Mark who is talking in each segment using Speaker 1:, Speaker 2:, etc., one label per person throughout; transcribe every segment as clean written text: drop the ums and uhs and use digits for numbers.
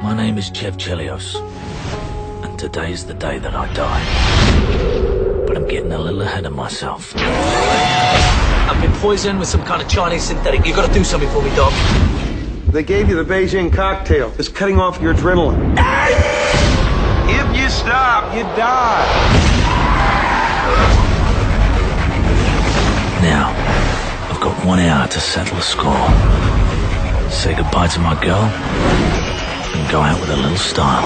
Speaker 1: My name is Chev Chelios, and today's the day that I die. But I'm getting a little ahead of myself. I've been poisoned with some kind of Chinese synthetic. You gotta do something for me, Doc.
Speaker 2: They gave you the Beijing cocktail. It's cutting off your adrenaline. If you stop, you die.
Speaker 1: Now, I've got 1 hour to settle the score. Say goodbye to my girl, and go out with a little style.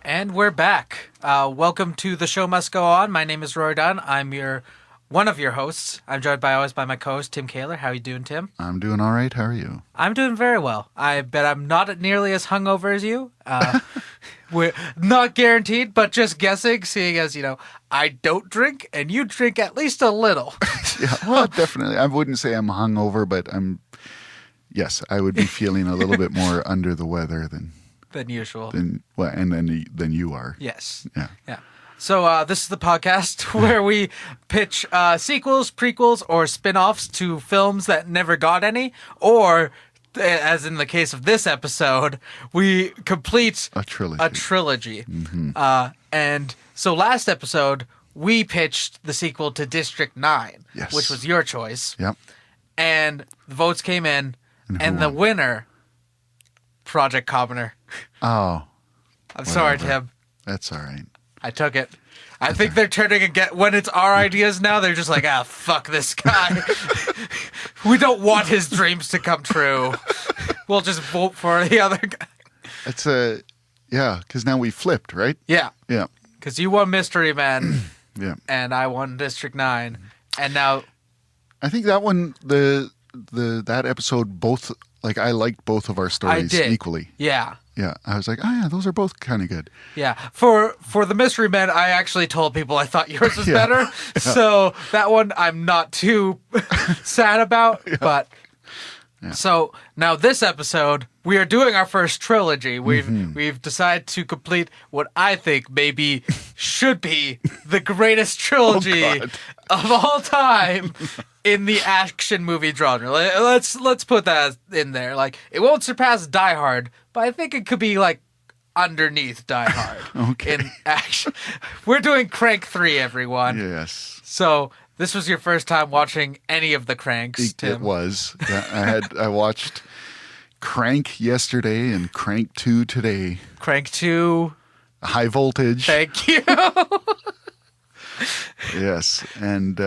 Speaker 3: And we're back. Welcome to The Show Must Go On. My name is Rory Dunn. I'm one of your hosts. I'm joined always by my co-host, Tim Kaler. How are you doing, Tim?
Speaker 4: I'm doing all right. How are you?
Speaker 3: I'm doing very well. I bet I'm not nearly as hungover as you. We're not guaranteed, but just guessing, seeing as, I don't drink and you drink at least a little.
Speaker 4: Yeah, well, definitely. I wouldn't say I'm hungover, but yes, I would be feeling a little bit more under the weather than
Speaker 3: usual.
Speaker 4: Than you are.
Speaker 3: Yes.
Speaker 4: Yeah.
Speaker 3: So this is the podcast where we pitch sequels, prequels, or spin-offs to films that never got any, or, as in the case of this episode, we complete
Speaker 4: a trilogy.
Speaker 3: Mm-hmm. And so last episode, we pitched the sequel to District 9,
Speaker 4: yes,
Speaker 3: which was your choice.
Speaker 4: Yep.
Speaker 3: And the votes came in, and the winner, Project Commoner.
Speaker 4: Oh.
Speaker 3: I'm sorry, Tim.
Speaker 4: That's all right.
Speaker 3: I took it. I think they're turning again. When it's our ideas now, they're just like, fuck this guy. We don't want his dreams to come true. We'll just vote for the other guy.
Speaker 4: It's because now we flipped, right?
Speaker 3: Yeah.
Speaker 4: Yeah.
Speaker 3: Because you won Mystery Men.
Speaker 4: Yeah.
Speaker 3: And I won District 9. And now...
Speaker 4: I think that one, that episode, both, I liked both of our stories equally.
Speaker 3: Yeah.
Speaker 4: Yeah, I was like, oh yeah, those are both kind of good.
Speaker 3: Yeah, for the Mystery Men, I actually told people I thought yours was better. Yeah. So that one I'm not too sad about. Yeah. But so now this episode, we are doing our first trilogy. We've decided to complete what I think maybe should be the greatest trilogy of all time. In the action movie genre. Let's put that in there. It won't surpass Die Hard, but I think it could be underneath Die Hard.
Speaker 4: Okay.
Speaker 3: In action. We're doing Crank 3, everyone.
Speaker 4: Yes.
Speaker 3: So this was your first time watching any of the Cranks, Tim.
Speaker 4: It was. Yeah, I watched Crank yesterday and Crank 2 today.
Speaker 3: Crank 2.
Speaker 4: High Voltage.
Speaker 3: Thank you.
Speaker 4: Yes. And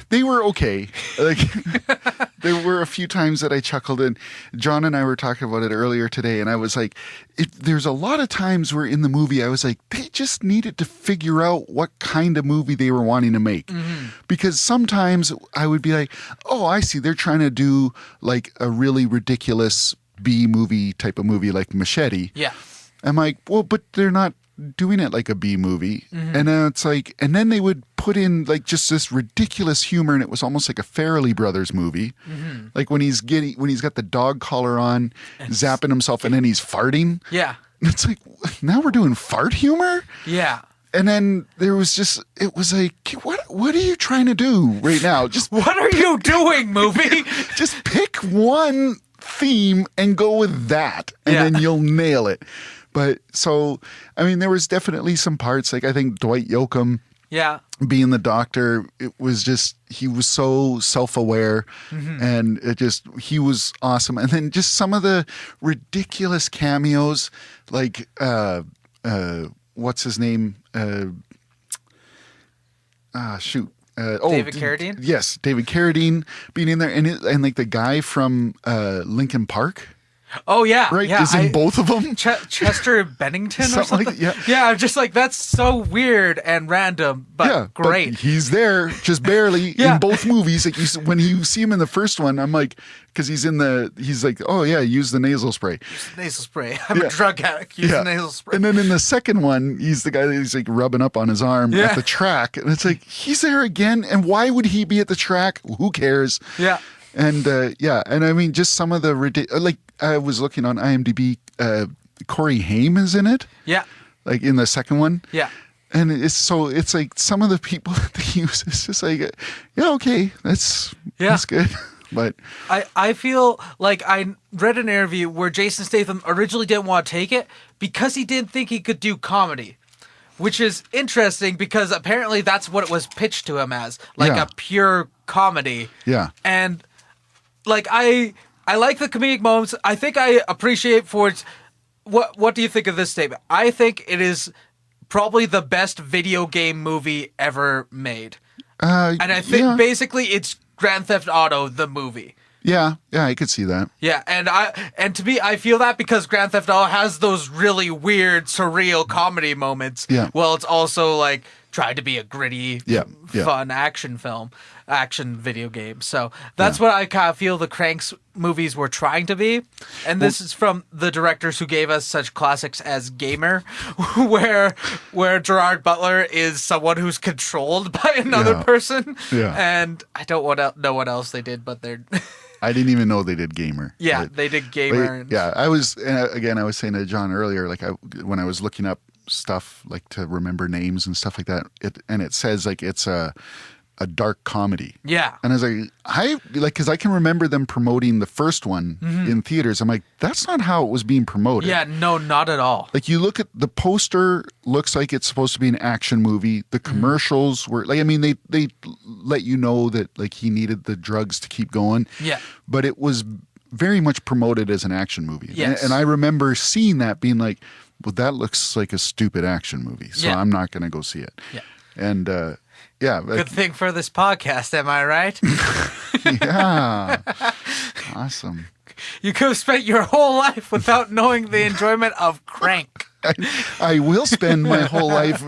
Speaker 4: they were okay. There were a few times that I chuckled, and John and I were talking about it earlier today, and I was like, there's a lot of times where in the movie I was like, they just needed to figure out what kind of movie they were wanting to make. Mm-hmm. Because sometimes I would be like, oh, I see, they're trying to do a really ridiculous B-movie type of movie like Machete.
Speaker 3: Yeah.
Speaker 4: I'm like, well, but they're not doing it like a B movie. Mm-hmm. And then it's and then they would put in just this ridiculous humor, and it was almost like a Farrelly Brothers movie. Mm-hmm. When he's got the dog collar on, zapping himself, and then he's farting.
Speaker 3: Yeah.
Speaker 4: And it's now we're doing fart humor?
Speaker 3: Yeah.
Speaker 4: And then there was it was what are you trying to do right now? Just
Speaker 3: what are you doing, movie?
Speaker 4: Just pick one theme and go with that, and then you'll nail it. But so, there was definitely some parts, I think Dwight Yoakam being the doctor, it was he was so self-aware, and he was awesome. And then just some of the ridiculous cameos, what's his name? David
Speaker 3: Carradine?
Speaker 4: Yes, David Carradine being in there. And the guy from Linkin Park.
Speaker 3: Oh, yeah.
Speaker 4: Right?
Speaker 3: Yeah,
Speaker 4: Is in both of them?
Speaker 3: Chester Bennington or something?
Speaker 4: Yeah.
Speaker 3: Yeah, I'm just that's so weird and random, but great.
Speaker 4: But he's there, just barely, in both movies. When you see him in the first one, I'm because he's oh, yeah, use the nasal spray.
Speaker 3: Use the nasal spray. I'm a drug addict. Use the nasal spray.
Speaker 4: And then in the second one, he's the guy that's rubbing up on his arm at the track. And it's he's there again. And why would he be at the track? Who cares?
Speaker 3: Yeah.
Speaker 4: And and just some of the ridiculous, I was looking on IMDb, Corey Haim is in it.
Speaker 3: Yeah.
Speaker 4: In the second one.
Speaker 3: Yeah.
Speaker 4: And it's some of the people that they use, it's just okay, that's good. But
Speaker 3: I feel like I read an interview where Jason Statham originally didn't want to take it because he didn't think he could do comedy, which is interesting because apparently that's what it was pitched to him as, like
Speaker 4: Yeah.
Speaker 3: a pure comedy.
Speaker 4: Yeah.
Speaker 3: And like I like the comedic moments. I think I appreciate for its what do you think of this statement? I think it is probably the best video game movie ever made. And I think basically it's Grand Theft Auto the movie.
Speaker 4: Yeah, I could see that.
Speaker 3: Yeah, and to me, I feel that because Grand Theft Auto has those really weird, surreal comedy moments.
Speaker 4: Yeah.
Speaker 3: Well, it's also like tried to be a gritty, fun action video game. So that's what I kind of feel the Cranks movies were trying to be. And this is from the directors who gave us such classics as Gamer, where Gerard Butler is someone who's controlled by another person.
Speaker 4: Yeah.
Speaker 3: And I don't know what else they did, but they're...
Speaker 4: I didn't even know they did Gamer.
Speaker 3: Yeah, they did Gamer.
Speaker 4: I was saying to John earlier, like when I was looking up stuff like to remember names and stuff like that, it says like it's a dark comedy.
Speaker 3: Yeah.
Speaker 4: And I was like, because I can remember them promoting the first one in theaters. I'm like, that's not how it was being promoted.
Speaker 3: Yeah, no, not at all.
Speaker 4: Like you look at the poster, looks like it's supposed to be an action movie. The commercials were like, I mean, they let you know that like he needed the drugs to keep going.
Speaker 3: Yeah.
Speaker 4: But it was very much promoted as an action movie.
Speaker 3: Yes.
Speaker 4: And I remember seeing that being like, well, that looks like a stupid action movie. So I'm not going to go see it.
Speaker 3: Yeah.
Speaker 4: And,
Speaker 3: Good thing for this podcast, am I right?
Speaker 4: yeah. Awesome.
Speaker 3: You could have spent your whole life without knowing the enjoyment of Crank.
Speaker 4: I will spend my whole life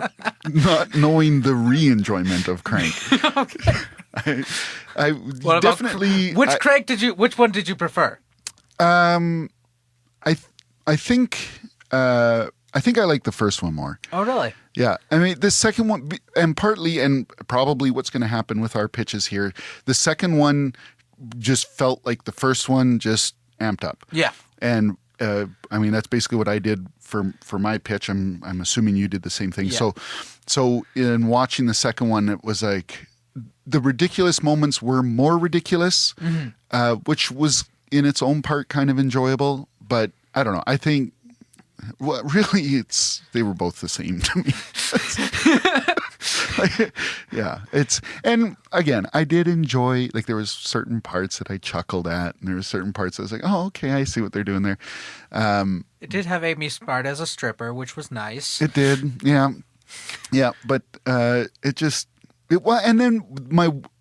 Speaker 4: not knowing the re-enjoyment of Crank.
Speaker 3: Okay.
Speaker 4: I
Speaker 3: What
Speaker 4: definitely.
Speaker 3: About, which one did you prefer?
Speaker 4: I think I like the first one more.
Speaker 3: Oh, really?
Speaker 4: Yeah. I mean, the second one, and partly, and probably what's going to happen with our pitches here, the second one just felt like the first one, just amped up.
Speaker 3: Yeah.
Speaker 4: And I mean, that's basically what I did for my pitch. I'm assuming you did the same thing.
Speaker 3: Yeah.
Speaker 4: So in watching the second one, it was like the ridiculous moments were more ridiculous, which was in its own part kind of enjoyable. But I don't know. I think, well, really, they were both the same to me. And again, I did enjoy, like there was certain parts that I chuckled at, and there were certain parts I was like, oh, okay, I see what they're doing there.
Speaker 3: It did have Amy Smart as a stripper, which was nice.
Speaker 4: It did, yeah, but and then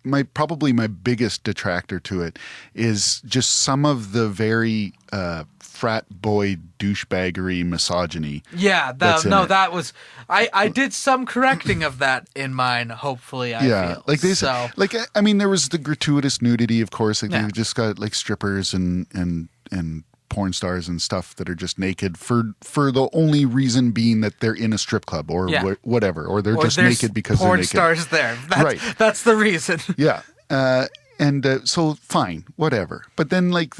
Speaker 4: my probably my biggest detractor to it is just some of the very frat boy douchebaggery misogyny.
Speaker 3: Yeah, that was I did some correcting of that in mine. Hopefully, I feel
Speaker 4: like they
Speaker 3: so.
Speaker 4: Like I mean, there was the gratuitous nudity, of course. Like they just got like strippers and porn stars and stuff that are just naked for the only reason being that they're in a strip club or whatever, or they're just naked because they're naked.
Speaker 3: Porn stars there. That's the reason.
Speaker 4: Yeah. So fine, whatever. But then like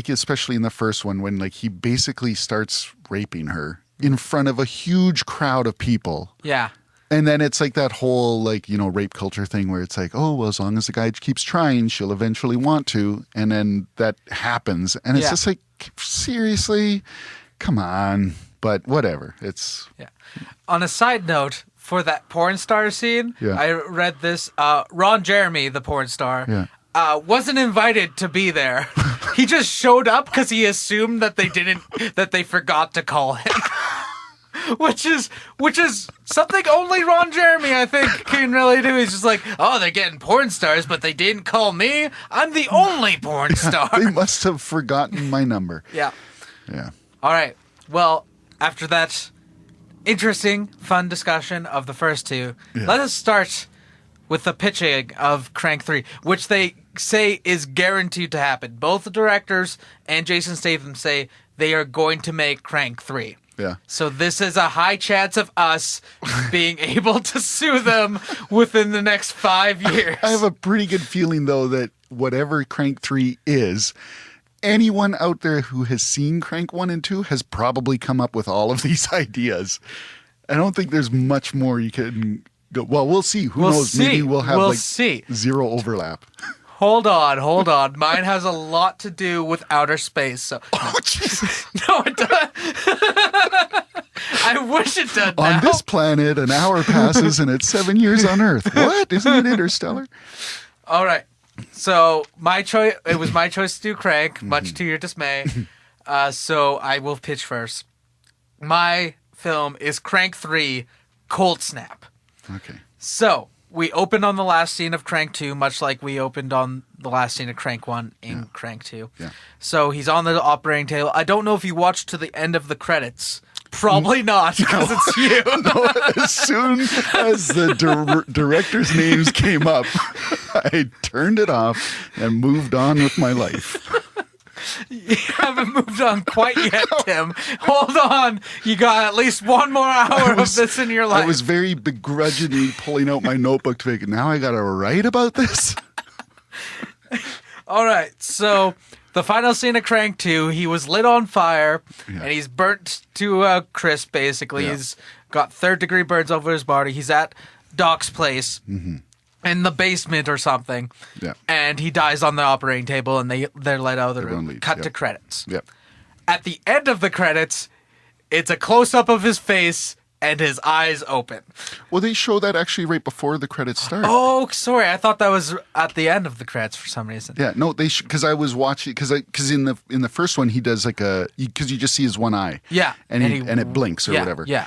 Speaker 4: especially in the first one when like he basically starts raping her in front of a huge crowd of people.
Speaker 3: Yeah.
Speaker 4: And then it's like that whole like, you know, rape culture thing where it's like, oh, well, as long as the guy keeps trying, she'll eventually want to. And then that happens. And it's just like, seriously? Come on. But whatever. It's... Yeah.
Speaker 3: On a side note, for that porn star scene, I read this. Ron Jeremy, the porn star, wasn't invited to be there. He just showed up because he assumed that they forgot to call him. Which is something only Ron Jeremy, I think, can really do. He's just like, oh, they're getting porn stars, but they didn't call me. I'm the only porn star.
Speaker 4: They must have forgotten my number.
Speaker 3: Yeah.
Speaker 4: Yeah.
Speaker 3: All right. Well, after that interesting, fun discussion of the first two, let us start with the pitching of Crank 3, which they say is guaranteed to happen. Both the directors and Jason Statham say they are going to make Crank 3.
Speaker 4: Yeah.
Speaker 3: So this is a high chance of us being able to sue them within the next 5 years.
Speaker 4: I have a pretty good feeling, though, that whatever Crank 3 is, anyone out there who has seen Crank 1 and 2 has probably come up with all of these ideas. I don't think there's much more you can go. Well, we'll see. Who knows? Maybe we'll have zero overlap.
Speaker 3: Hold on. Mine has a lot to do with outer space. So
Speaker 4: Oh, Jesus.
Speaker 3: no, it does. I wish it did.
Speaker 4: On
Speaker 3: now.
Speaker 4: this planet, an hour passes and it's 7 years on Earth. What? Isn't it Interstellar?
Speaker 3: All right. So my choice. It was my choice to do Crank, much to your dismay. So I will pitch first. My film is Crank 3, Cold Snap.
Speaker 4: Okay.
Speaker 3: So we opened on the last scene of Crank 2, much like we opened on the last scene of Crank 1 in Crank 2.
Speaker 4: Yeah.
Speaker 3: So he's on the operating table. I don't know if you watched to the end of the credits. Probably not, because it's you.
Speaker 4: No, as soon as the director's names came up, I turned it off and moved on with my life.
Speaker 3: You haven't moved on quite yet, Tim. Hold on. You got at least one more hour of this in your life.
Speaker 4: I was very begrudgingly pulling out my notebook to make, now I got to write about this?
Speaker 3: All right. So the final scene of Crank 2, he was lit on fire
Speaker 4: Yeah.
Speaker 3: and he's burnt to a crisp, basically.
Speaker 4: Yeah.
Speaker 3: He's got third-degree burns over his body. He's at Doc's place in the basement or something.
Speaker 4: Yeah.
Speaker 3: And he dies on the operating table and they're let out of the
Speaker 4: Everyone
Speaker 3: room.
Speaker 4: leaves,
Speaker 3: Cut
Speaker 4: yeah.
Speaker 3: to credits.
Speaker 4: Yep.
Speaker 3: At the end of the credits, it's a close-up of his face and his eyes open.
Speaker 4: Well, they show that actually right before the credits start.
Speaker 3: Oh, sorry. I thought that was at the end of the credits for some reason.
Speaker 4: Yeah, no, they because I was watching because in the first one he does like because you just see his one eye.
Speaker 3: Yeah,
Speaker 4: and
Speaker 3: and
Speaker 4: it blinks or
Speaker 3: yeah,
Speaker 4: whatever.
Speaker 3: yeah.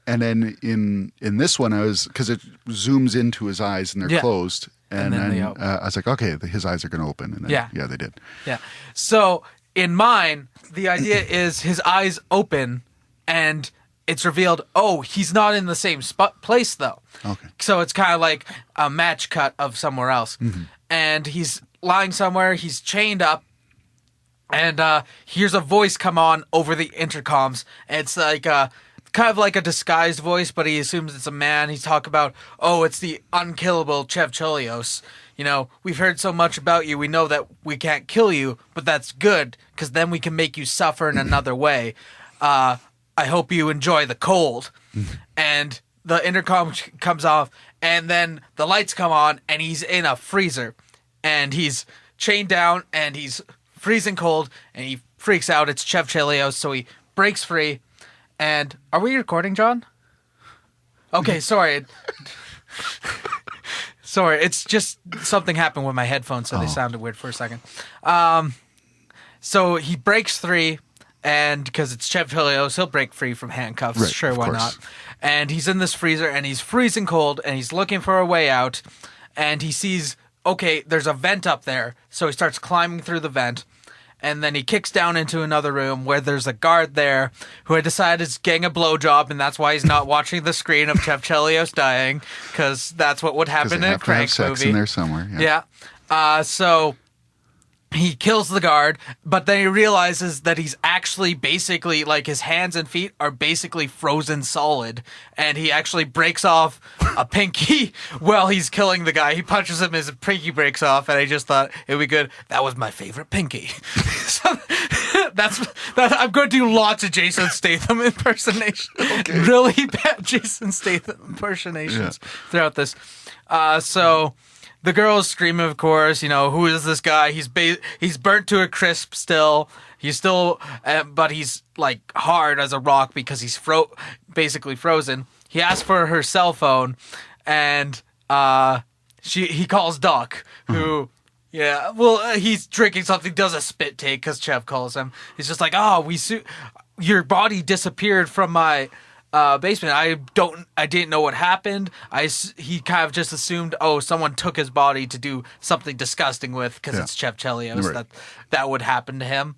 Speaker 4: And then in this one I was because it zooms into his eyes and they're
Speaker 3: Yeah.
Speaker 4: closed, and
Speaker 3: then
Speaker 4: then
Speaker 3: they open.
Speaker 4: I was like, okay, his eyes are going to open, and then,
Speaker 3: Yeah.
Speaker 4: they did.
Speaker 3: Yeah. So in mine, the idea is his eyes open and it's revealed, oh, he's not in the same place though.
Speaker 4: Okay.
Speaker 3: So it's kind of like a match cut of somewhere else. And he's lying somewhere, he's chained up, and hears a voice come on over the intercoms. And it's like kind of like a disguised voice, but he assumes it's a man. He's talking about, oh, it's the unkillable Chev Chelios. You know, we've heard so much about you. We know that we can't kill you, but that's good because then we can make you suffer in another way. I hope you enjoy the cold. And the intercom comes off, and then the lights come on, and he's in a freezer. And he's chained down, and he's freezing cold, and he freaks out. It's Chev Chelios, so he breaks free. And are we recording, John? Okay, sorry. Sorry, it's just something happened with my headphones, so they sounded weird for a second. So he breaks free, and because it's Chev Chelios, he'll break free from handcuffs.
Speaker 4: Right,
Speaker 3: Sure,
Speaker 4: of
Speaker 3: why
Speaker 4: course.
Speaker 3: not? And he's in this freezer, and he's freezing cold, and he's looking for a way out, and he sees, okay, there's a vent up there, so he starts climbing through the vent. And then he kicks down into another room where there's a guard there who had decided he's getting a blowjob, and that's why he's not watching the screen of Chev Chelios dying, because that's what would
Speaker 4: 'Cause
Speaker 3: happen
Speaker 4: they
Speaker 3: in a
Speaker 4: have to have
Speaker 3: Crank
Speaker 4: sex
Speaker 3: movie.
Speaker 4: in there somewhere. Yeah.
Speaker 3: Yeah. So he kills the guard, but then he realizes that he's actually basically, like, his hands and feet are basically frozen solid, and he actually breaks off a pinky while he's killing the guy. He punches him, his pinky breaks off, and I just thought it would be good. That was my favorite pinky. So that's I'm going to do lots of Jason Statham impersonations. Really bad Jason Statham impersonations throughout this. So the girl's screaming, of course, you know, who is this guy? He's burnt to a crisp still. He's still, but he's like hard as a rock because he's basically frozen. He asks for her cell phone, and he calls Doc, who, yeah, well, he's drinking something, does a spit take because Chev calls him. He's just like, oh, your body disappeared from my basement. I didn't know what happened. He kind of just assumed, oh, someone took his body to do something disgusting with because it's Chev Chelios
Speaker 4: Right.
Speaker 3: that would happen to him.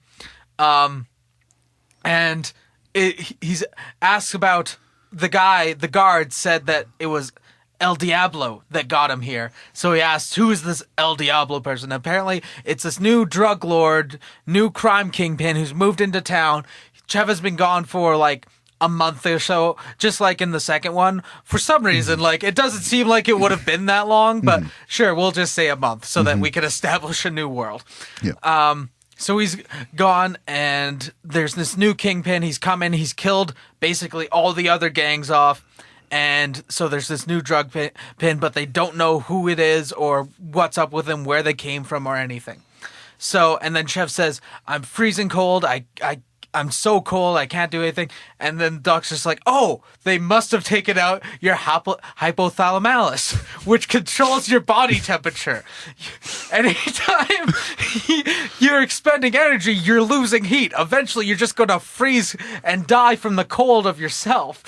Speaker 3: And he's asked about the guard said that it was El Diablo that got him here. So he asks, who is this El Diablo person? Apparently, it's this new drug lord, new crime kingpin who's moved into town. Chev has been gone for like a month or so, just like in the second one. For some reason, like, it doesn't seem like it would have been that long, but sure, we'll just say a month so that we can establish a new world.
Speaker 4: Yeah.
Speaker 3: So he's gone, and there's this new kingpin. He's come in, he's killed basically all the other gangs off, And so there's this new drug pin, but they don't know who it is or what's up with them, where they came from or anything. So, and then Chev says, I'm freezing cold. I'm so cold, I can't do anything. And then the doc's just like, oh, they must have taken out your hypothalamus, which controls your body temperature. Anytime you're expending energy, you're losing heat. Eventually, you're just going to freeze and die from the cold of yourself.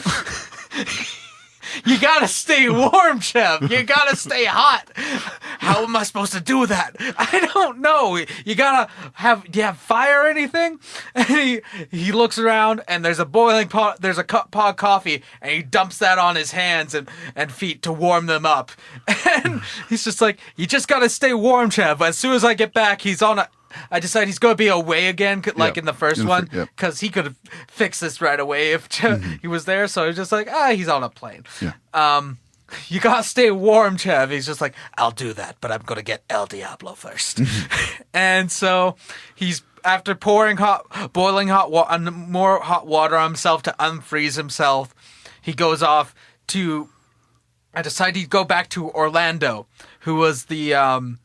Speaker 3: You gotta stay warm, Chev. You gotta stay hot. How am I supposed to do that? I don't know. You gotta do you have fire or anything? And he looks around and there's a boiling pot, there's a pot of coffee, and he dumps that on his hands and feet to warm them up. And he's just like, you just gotta stay warm, Chev. As soon as I get back, I decide he's going to be away again, like in the first one, because he could have fixed this right away if he was there. So he's just like, he's on a plane.
Speaker 4: Yeah.
Speaker 3: You got to stay warm, Chev. He's just like, I'll do that, but I'm going to get El Diablo first. And so he's, after pouring more hot water on himself to unfreeze himself, he goes off to, I decided he'd go back to Orlando, who was the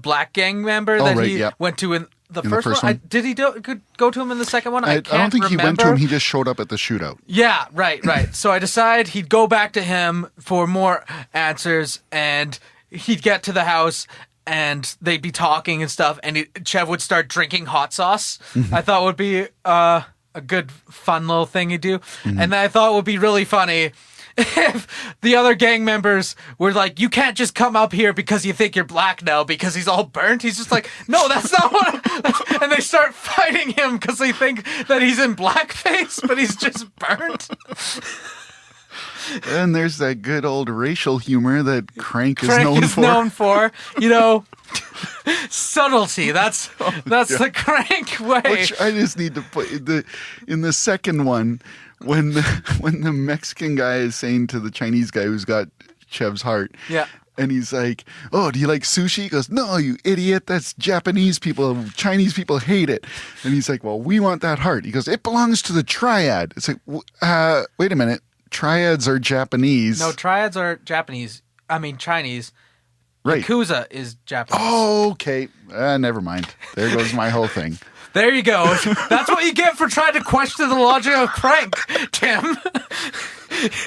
Speaker 3: black gang member that he went to in the first one. Did he go to him in the second one? I
Speaker 4: don't think he went to him. He just showed up at the shootout.
Speaker 3: Yeah, right. So I decided he'd go back to him for more answers, and he'd get to the house, and they'd be talking and stuff, and Chev would start drinking hot sauce. I thought would be a good, fun little thing he'd do. And then I thought it would be really funny if the other gang members were like, you can't just come up here because you think you're black now because he's all burnt. He's just like, no, that's not what. And they start fighting him because they think that he's in blackface, but he's just burnt.
Speaker 4: And there's that good old racial humor that Crank is
Speaker 3: known for. You know, subtlety. That's the Crank way.
Speaker 4: Which I just need to put in the second one. When the Mexican guy is saying to the Chinese guy who's got Chev's heart, and he's like, "Oh, do you like sushi?" He goes, "No, you idiot. That's Japanese people. Chinese people hate it." And he's like, "Well, we want that heart." He goes, "It belongs to the triad." It's like, wait a minute. Triads are Japanese.
Speaker 3: No, triads are Japanese. I mean, Chinese.
Speaker 4: Right.
Speaker 3: Yakuza is Japanese.
Speaker 4: Oh, okay. Never mind. There goes my whole thing.
Speaker 3: There you go. That's what you get for trying to question the logic of Crank, Tim.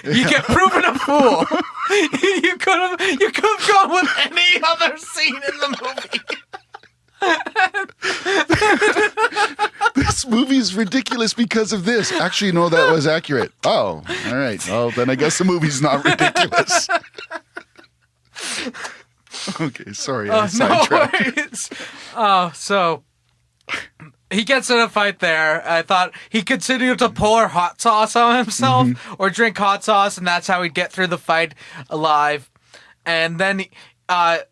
Speaker 3: You get proven a fool. You could have gone with any other scene in the movie.
Speaker 4: This movie is ridiculous because of this. Actually, no, that was accurate. Oh, all right. Well, then I guess the movie's not ridiculous. Okay, sorry. I sidetracked.
Speaker 3: So he gets in a fight there. I thought he continued to pour hot sauce on himself or drink hot sauce, and that's how he'd get through the fight alive. And then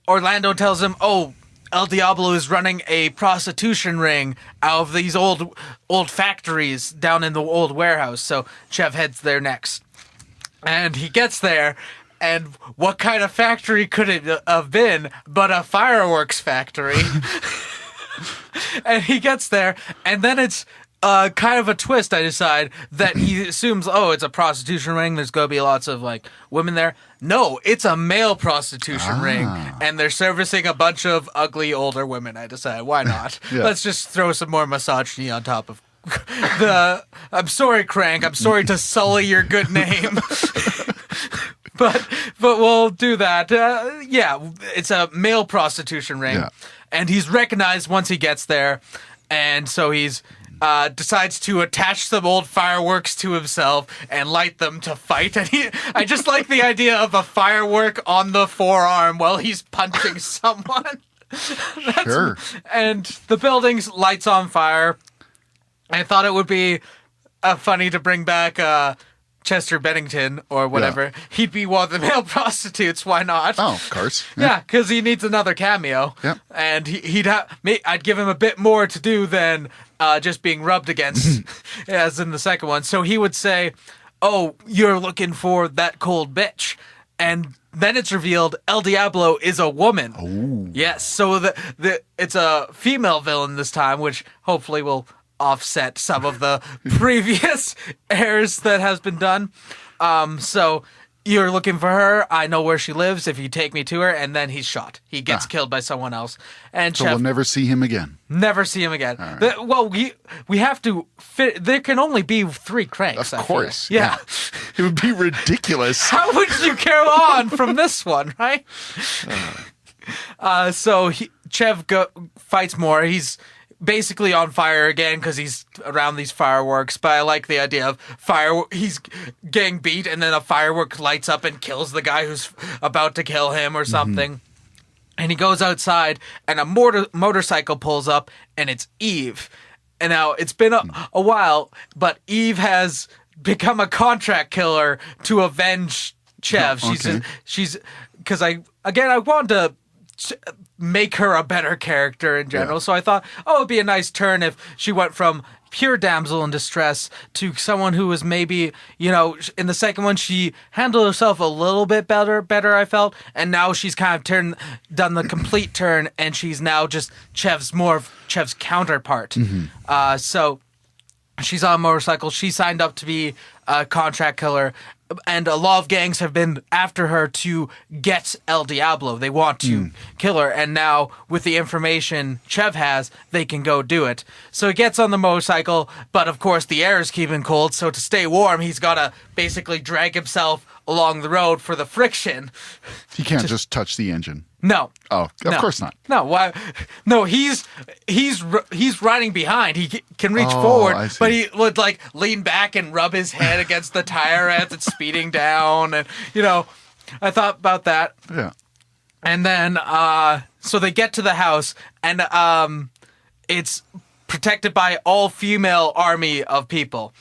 Speaker 3: Orlando tells him, oh, El Diablo is running a prostitution ring out of these old factories down in the old warehouse. So Chev heads there next. And he gets there, and what kind of factory could it have been but a fireworks factory? And he gets there, and then it's kind of a twist, I decide, that he assumes, oh, it's a prostitution ring, there's going to be lots of, like, women there. No, it's a male prostitution ring, and they're servicing a bunch of ugly older women, I decide. Why not? Let's just throw some more misogyny on top of I'm sorry, Crank, I'm sorry to sully your good name. But we'll do that. It's a male prostitution ring. Yeah. And he's recognized once he gets there. And so he's decides to attach some old fireworks to himself and light them to fight. And I just like the idea of a firework on the forearm while he's punching someone.
Speaker 4: Sure.
Speaker 3: And the building's lights on fire. I thought it would be funny to bring back Chester Bennington or whatever. Yeah. He'd be one of the male prostitutes. Why not?
Speaker 4: Oh, of course.
Speaker 3: Yeah, because he needs another cameo.
Speaker 4: Yep.
Speaker 3: And I'd give him a bit more to do than just being rubbed against, as in the second one. So he would say, "Oh, you're looking for that cold bitch," and then it's revealed El Diablo is a woman.
Speaker 4: Oh.
Speaker 3: Yes. So it's a female villain this time, which hopefully will offset some of the previous errors that has been done. So you're looking for her. I know where she lives. If you take me to her, and then he's shot. He gets killed by someone else. And
Speaker 4: So
Speaker 3: Chev
Speaker 4: we'll never see him again.
Speaker 3: never see him again.
Speaker 4: right.
Speaker 3: Well, we have to fit. There can only be 3 cranks.
Speaker 4: Of
Speaker 3: I feel.
Speaker 4: course.
Speaker 3: Yeah.
Speaker 4: It would be ridiculous.
Speaker 3: How would you carry on from this one, right? So Chev fights more. He's basically on fire again because he's around these fireworks. But I like the idea of he's getting beat, and then a firework lights up and kills the guy who's about to kill him or something. And he goes outside, and a motorcycle pulls up, and it's Eve. And now it's been a while, but Eve has become a contract killer to avenge Chev. She's because I wanted to make her a better character in general. So I thought, it'd be a nice turn if she went from pure damsel in distress to someone who was maybe, in the second one, she handled herself a little bit better, I felt. And now she's kind of done the complete turn, and she's now just Chev's counterpart. So she's on a motorcycle. She signed up to be a contract killer. And a lot of gangs have been after her to get El Diablo. They want to kill her. And now, with the information Chev has, they can go do it. So he gets on the motorcycle, but of course the air is keeping cold. So to stay warm, he's got to basically drag himself along the road for the friction.
Speaker 4: He can't just touch the engine.
Speaker 3: No.
Speaker 4: Oh, of course not.
Speaker 3: No, why? No, he's riding behind. He can reach forward, but he would lean back and rub his head against the tire as it's speeding down, and I thought about that.
Speaker 4: Yeah.
Speaker 3: And then so they get to the house, and it's protected by all female army of people,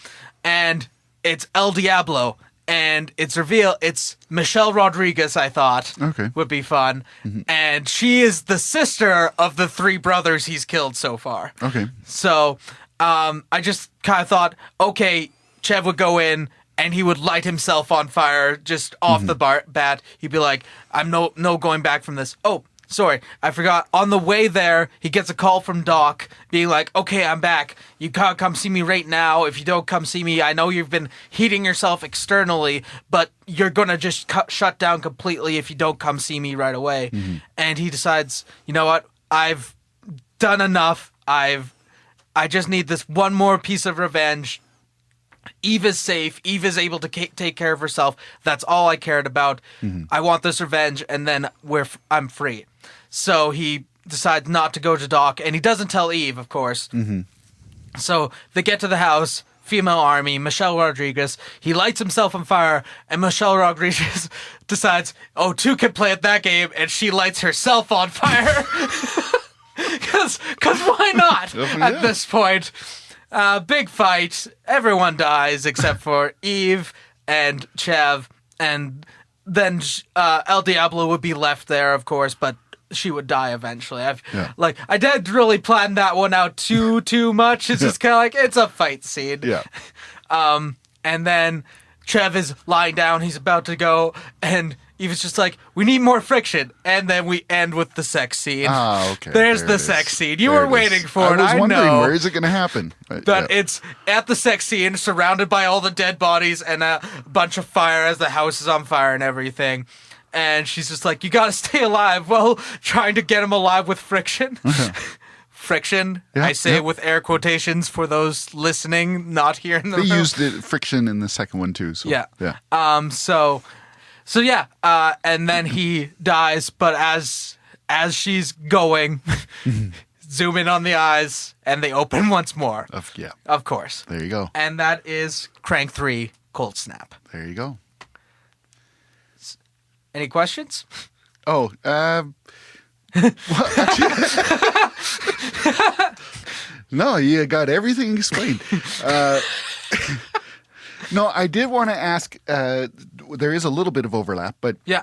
Speaker 3: and it's El Diablo. And it's revealed it's Michelle Rodriguez, I thought would be fun. And she is the sister of the 3 brothers he's killed so far. Okay. So I just kind of thought, okay, Chev would go in and he would light himself on fire just off the bat. He'd be like, I'm no going back from this. Oh, sorry, I forgot. On the way there, he gets a call from Doc being like, okay, I'm back. You can't come see me right now. If you don't come see me, I know you've been heating yourself externally, but you're going to just shut down completely if you don't come see me right away. And he decides, you know what? I've done enough. I just need this one more piece of revenge. Eve is safe. Eve is able to take care of herself. That's all I cared about. I want this revenge, and then I'm free. So he decides not to go to Doc, and he doesn't tell Eve, of course. So they get to the house, female army, Michelle Rodriguez. He lights himself on fire, and Michelle Rodriguez decides, 2 can play at that game, and she lights herself on fire. Because why not at this point? Big fight. Everyone dies except for Eve and Chev, and then El Diablo would be left there, of course, but she would die eventually. I didn't really plan that one out too much. It's just kind of like it's a fight scene. Yeah. And then Chev is lying down. He's about to go, and Eva's just like, we need more friction. And then we end with the sex scene. Oh, okay. There's the sex scene. You were waiting for it. I
Speaker 4: was wondering, where is it going to happen?
Speaker 3: But it's at the sex scene, surrounded by all the dead bodies and a bunch of fire as the house is on fire and everything. And she's just like, you got to stay alive. Well, trying to get him alive with friction. Friction. I say it with air quotations for those listening, not here in the room.
Speaker 4: They used friction in the second one too. So,
Speaker 3: yeah. So yeah, and then he dies, but as she's going, zoom in on the eyes, and they open once more. Of course.
Speaker 4: There you go.
Speaker 3: And that is Crank 3, Cold Snap.
Speaker 4: There you go.
Speaker 3: Any questions?
Speaker 4: Oh, no, you got everything explained. No, I did want to ask, there is a little bit of overlap, but...
Speaker 3: Yeah.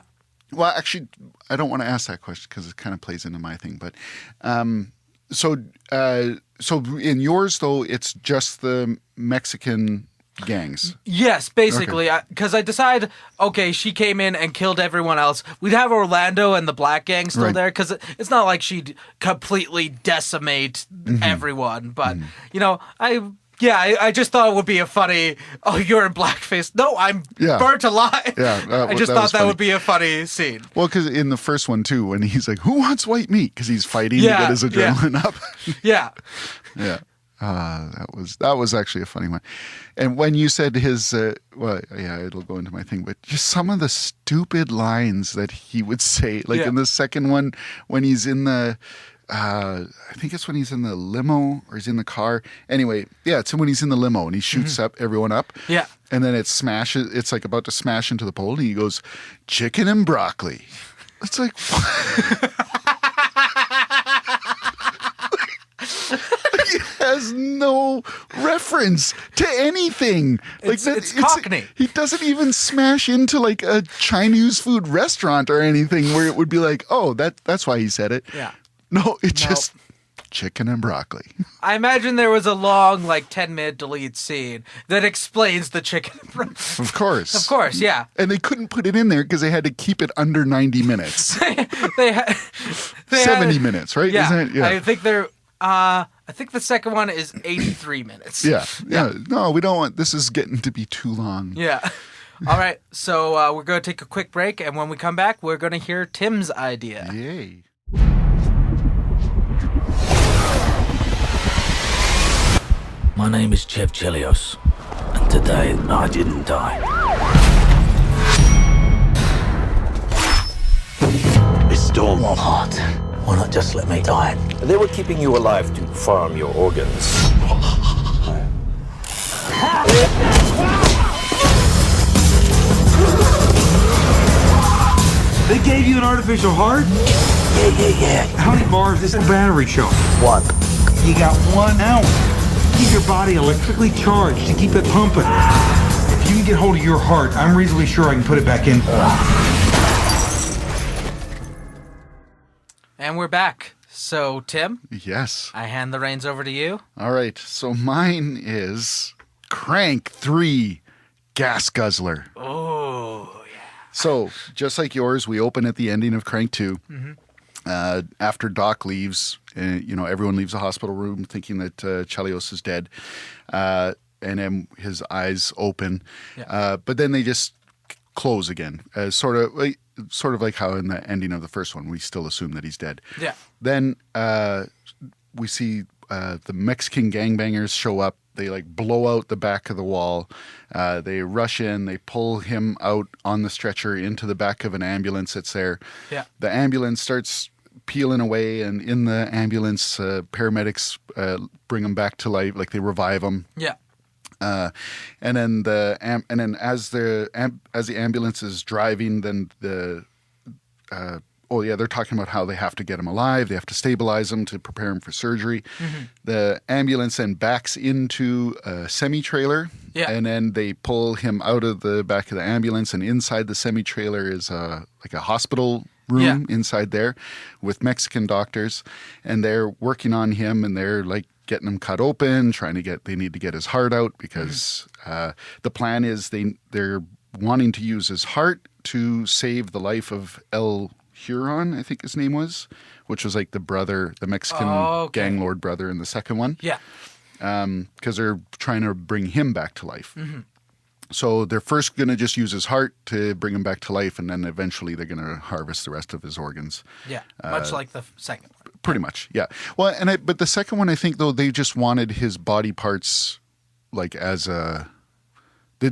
Speaker 4: Well, actually, I don't want to ask that question because it kind of plays into my thing. But so in yours, though, it's just the Mexican gangs.
Speaker 3: Yes, basically, because I decided, okay, she came in and killed everyone else. We'd have Orlando and the Black Gang still there, because it's not like she'd completely decimate everyone. But, Yeah, I just thought it would be a funny, oh, you're in blackface. No, I'm burnt alive.
Speaker 4: Yeah,
Speaker 3: I just thought that would be a funny scene.
Speaker 4: Well, because in the first one, too, when he's like, who wants white meat? Because he's fighting to get his adrenaline up.
Speaker 3: Yeah.
Speaker 4: Yeah. That was actually a funny one. And when you said his, it'll go into my thing, but just some of the stupid lines that he would say, like in the second one, when he's in the, I think it's when he's in the limo or he's in the car. Anyway, it's when he's in the limo and he shoots up everyone up.
Speaker 3: Yeah.
Speaker 4: And then it smashes, it's like about to smash into the pole and he goes, chicken and broccoli. It's like, it has no reference to anything.
Speaker 3: It's Cockney.
Speaker 4: He doesn't even smash into like a Chinese food restaurant or anything where it would be like, oh, that's why he said it.
Speaker 3: Yeah.
Speaker 4: No, just chicken and broccoli.
Speaker 3: I imagine there was a long, 10-minute delete scene that explains the chicken and broccoli.
Speaker 4: Of course.
Speaker 3: Of course, yeah.
Speaker 4: And they couldn't put it in there because they had to keep it under 90 minutes.
Speaker 3: they
Speaker 4: 70 minutes, right?
Speaker 3: Yeah.
Speaker 4: Isn't it? Yeah.
Speaker 3: I think the second one is 83 minutes.
Speaker 4: Yeah. No, we don't want, this is getting to be too long.
Speaker 3: Yeah. All right. So we're going to take a quick break. And when we come back, we're going to hear Tim's idea.
Speaker 4: Yay.
Speaker 1: My name is Chev Chelios, and today I didn't die.
Speaker 5: It's storm.
Speaker 1: Warm heart. Why not just let me die?
Speaker 5: They were keeping you alive to farm your organs.
Speaker 2: They gave you an artificial heart?
Speaker 1: Yeah.
Speaker 2: How many bars does the battery show?
Speaker 1: 1.
Speaker 2: You got 1 hour. Keep your body electrically charged to keep it pumping. If you can get hold of your heart, I'm reasonably sure I can put it back in.
Speaker 3: And we're back. So, Tim?
Speaker 4: Yes.
Speaker 3: I hand the reins over to you.
Speaker 4: All right. So mine is Crank 3, Gas Guzzler.
Speaker 3: Oh, yeah.
Speaker 4: So, just like yours, we open at the ending of Crank 2. After Doc leaves, everyone leaves the hospital room thinking that Chelios is dead. And then his eyes open.
Speaker 3: Yeah.
Speaker 4: But then they just close again. Sort of like how in the ending of the first one, we still assume that he's dead.
Speaker 3: Yeah.
Speaker 4: Then we see the Mexican gangbangers show up. They blow out the back of the wall. They rush in. They pull him out on the stretcher into the back of an ambulance that's there.
Speaker 3: Yeah.
Speaker 4: The ambulance starts peeling away, and in the ambulance, paramedics bring him back to life. They revive him.
Speaker 3: Yeah.
Speaker 4: And then as the ambulance is driving, then they're talking about how they have to get him alive. They have to stabilize him to prepare him for surgery. The ambulance then backs into a semi-trailer.
Speaker 3: Yeah.
Speaker 4: And then they pull him out of the back of the ambulance, and inside the semi-trailer is a hospital room inside there with Mexican doctors, and they're working on him, and they're getting him cut open, they need to get his heart out because the plan is they're wanting to use his heart to save the life of El Huron, I think his name was, which was the Mexican gang lord brother in the second one.
Speaker 3: Yeah.
Speaker 4: Because they're trying to bring him back to life. So they're first going to just use his heart to bring him back to life, and then eventually they're going to harvest the rest of his organs.
Speaker 3: Yeah, much like the second one.
Speaker 4: Pretty much, yeah. Well, but the second one, I think, though, they just wanted his body parts as a...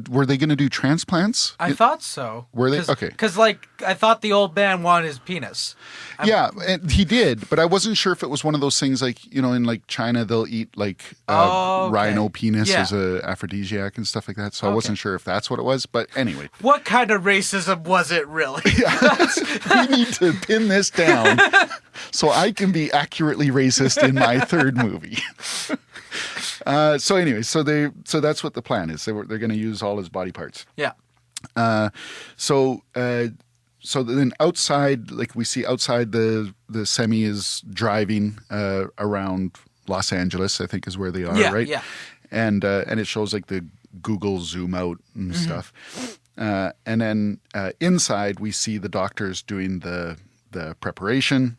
Speaker 4: Were they going to do transplants?
Speaker 3: I thought so.
Speaker 4: Were they? Okay.
Speaker 3: Because, I thought the old man wanted his penis.
Speaker 4: Yeah, and he did, but I wasn't sure if it was one of those things in China they'll eat rhino penis as a aphrodisiac and stuff like that. So I wasn't sure if that's what it was, but anyway.
Speaker 3: What kind of racism was it really?
Speaker 4: We need to pin this down so I can be accurately racist in my third movie. So anyway, so that's what the plan is. They're going to use all his body parts.
Speaker 3: Yeah.
Speaker 4: So then outside, we see outside the semi is driving around Los Angeles, I think is where they are, right? Yeah. And it shows the Google zoom out and stuff. And then inside we see the doctors doing the preparation.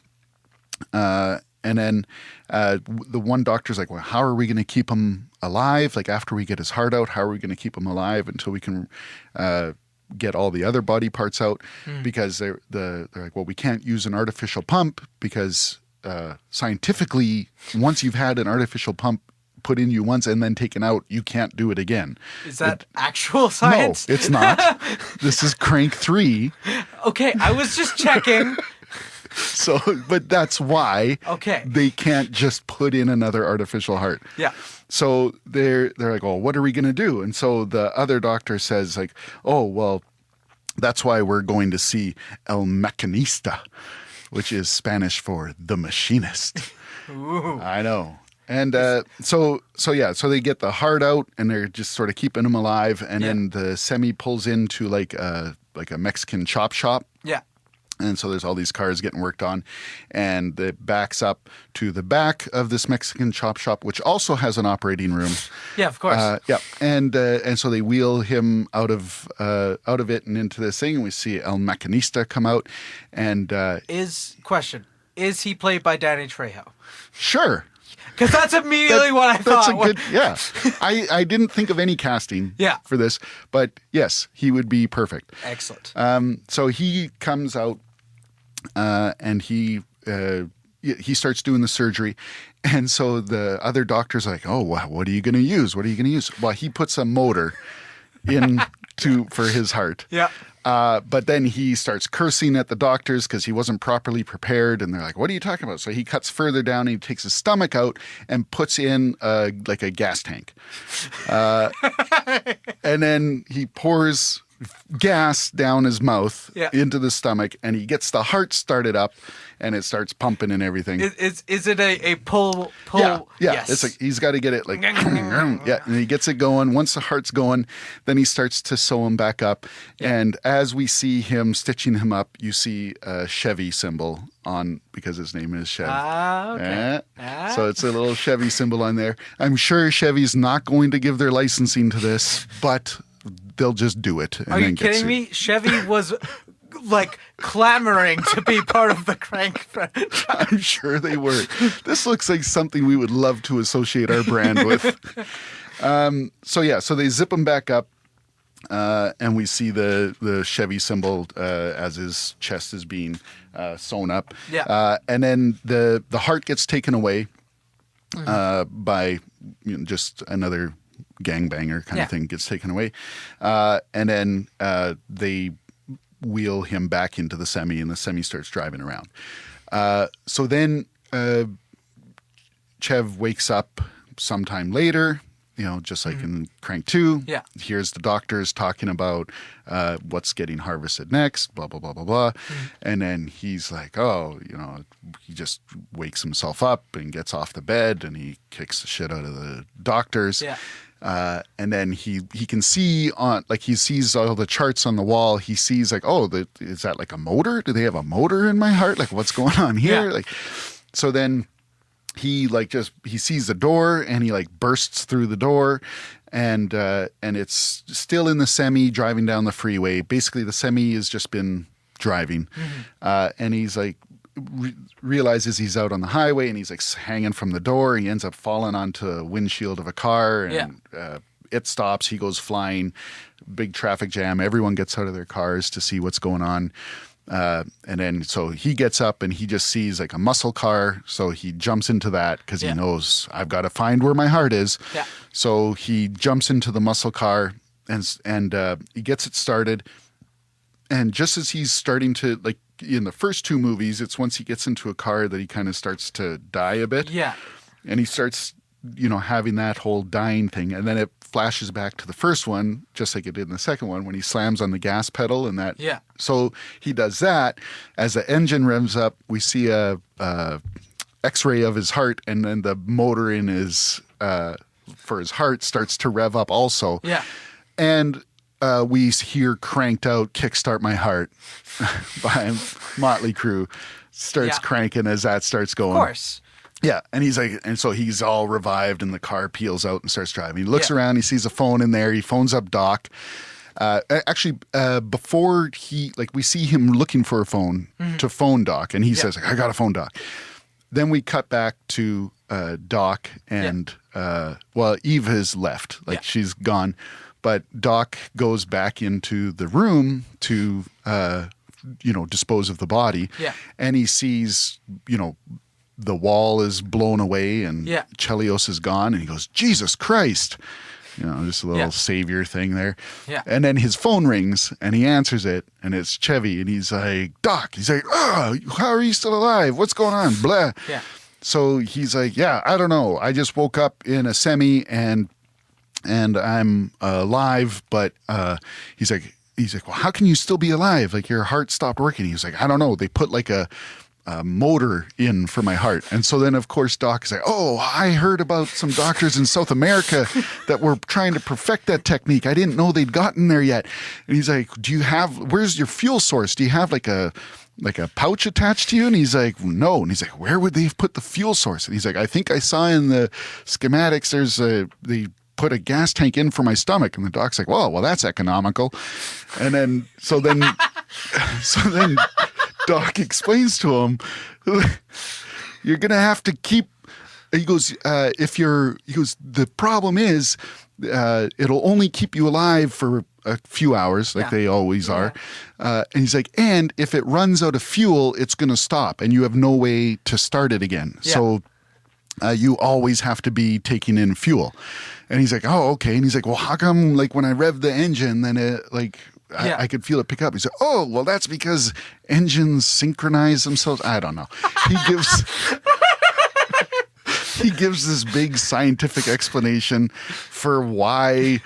Speaker 4: And then the one doctor's like, well, how are we going to keep him alive? Like after we get his heart out, how are we going to keep him alive until we can get all the other body parts out? Because they're like, well, we can't use an artificial pump because scientifically, once you've had an artificial pump put in you once and then taken out, you can't do it again.
Speaker 3: Is that actual science?
Speaker 4: No, it's not. This is Crank 3.
Speaker 3: Okay, I was just checking.
Speaker 4: So, but that's why they can't just put in another artificial heart.
Speaker 3: Yeah.
Speaker 4: So they're like, oh, what are we going to do? And so the other doctor says like, oh, well, that's why we're going to see El Maquinista, which is Spanish for the machinist.
Speaker 3: Ooh.
Speaker 4: I know. And so they get the heart out and they're just sort of keeping him alive. And then the semi pulls into like a Mexican chop shop.
Speaker 3: Yeah.
Speaker 4: And so there's all these cars getting worked on, and it backs up to the back of this Mexican chop shop, which also has an operating room.
Speaker 3: Yeah, of course.
Speaker 4: And so they wheel him out of it and into this thing, and we see El Maquinista come out. And
Speaker 3: Is he played by Danny Trejo?
Speaker 4: Sure.
Speaker 3: Because that's immediately what I thought.
Speaker 4: That's a good, yeah. I didn't think of any casting for this, but yes, he would be perfect.
Speaker 3: Excellent.
Speaker 4: So he comes out and he starts doing the surgery. And so the other doctor's like, oh, wow, what are you going to use? What are you going to use? Well, he puts a motor for his heart.
Speaker 3: Yeah.
Speaker 4: But then he starts cursing at the doctors because he wasn't properly prepared. And they're like, what are you talking about? So he cuts further down and he takes his stomach out and puts in like a gas tank. And then he pours gas down his mouth into the stomach, and he gets the heart started up and it starts pumping and everything.
Speaker 3: Is it a pull?
Speaker 4: Yeah.
Speaker 3: Yes.
Speaker 4: It's like he's got to get it like and he gets it going. Once the heart's going, then he starts to sew him back up. And as we see him stitching him up, you see a Chevy symbol on because his name is Chev. So it's a little Chevy symbol on there. I'm sure Chevy's not going to give their licensing to this, but they'll just do it.
Speaker 3: Are you kidding me? Chevy was like clamoring to be part of the Crank franchise.
Speaker 4: I'm sure they were. This looks like something we would love to associate our brand with. So they zip him back up, and we see the Chevy symbol as his chest is being sewn up.
Speaker 3: Yeah.
Speaker 4: And then the heart gets taken away by just another gangbanger kind of thing gets taken away. And then they wheel him back into the semi, and the semi starts driving around. So then Chev wakes up sometime later, just like in Crank 2.
Speaker 3: Yeah.
Speaker 4: Here's the doctors talking about what's getting harvested next, blah, blah, blah, blah, blah. And then he's like, he just wakes himself up and gets off the bed and he kicks the shit out of the doctors.
Speaker 3: Yeah.
Speaker 4: And then he can see he sees all the charts on the wall. He sees like, is that like a motor? Do they have a motor in my heart? Like what's going on here?
Speaker 3: Yeah.
Speaker 4: So then he he sees the door and he bursts through the door and it's still in the semi driving down the freeway. Basically the semi has just been driving. And he's realizes he's out on the highway and he's hanging from the door. He ends up falling onto a windshield of a car and it stops. He goes flying. Big traffic jam. Everyone gets out of their cars to see what's going on. And then so he gets up and he just sees a muscle car. So he jumps into that because he knows I've got to find where my heart is.
Speaker 3: Yeah.
Speaker 4: So he jumps into the muscle car and he gets it started. And just as he's starting to in the first two movies, it's once he gets into a car that he kind of starts to die a bit.
Speaker 3: Yeah.
Speaker 4: And he starts, having that whole dying thing. And then it flashes back to the first one, just like it did in the second one, when he slams on the gas pedal and that.
Speaker 3: Yeah.
Speaker 4: So he does that. As the engine revs up, we see a X-ray of his heart, and then the motor in his for his heart starts to rev up also.
Speaker 3: Yeah.
Speaker 4: And we hear Cranked Out Kickstart My Heart by Motley Crue starts cranking as that starts going.
Speaker 3: Of course.
Speaker 4: Yeah. And so he's all revived and the car peels out and starts driving. He looks around, he sees a phone in there. He phones up Doc. Before we see him looking for a phone to phone Doc, and he says, I got a phone Doc. then we cut back to Doc and Eve has left. Like she's gone. But Doc goes back into the room to, dispose of the body. Yeah. And he sees, the wall is blown away and Chelios is gone. And he goes, Jesus Christ. Just a little savior thing there. Yeah. And then his phone rings and he answers it and it's Chevy. And he's like, Doc. He's like, oh, how are you still alive? What's going on? Blah. Yeah. So he's like, I don't know. I just woke up in a semi and I'm alive, but he's like, well, how can you still be alive? Like your heart stopped working. He's like, I don't know. They put like a motor in for my heart. And so then of course Doc is like, oh, I heard about some doctors in South America that were trying to perfect that technique. I didn't know they'd gotten there yet. And he's like, where's your fuel source? Do you have like a pouch attached to you? And he's like, no. And he's like, where would they have put the fuel source? And he's like, I think I saw in the schematics, they put a gas tank in for my stomach. And the Doc's like, well, that's economical. And then, so then Doc explains to him, you're going to have to keep, he goes, the problem is, it'll only keep you alive for a few hours, like they always are. And he's like, and if it runs out of fuel, it's going to stop and you have no way to start it again. Yeah. So you always have to be taking in fuel. And he's like, oh, okay. And he's like, well, how come like when I rev the engine, then it like, I could feel it pick up. He said, oh, well, that's because engines synchronize themselves. I don't know. He gives this big scientific explanation for why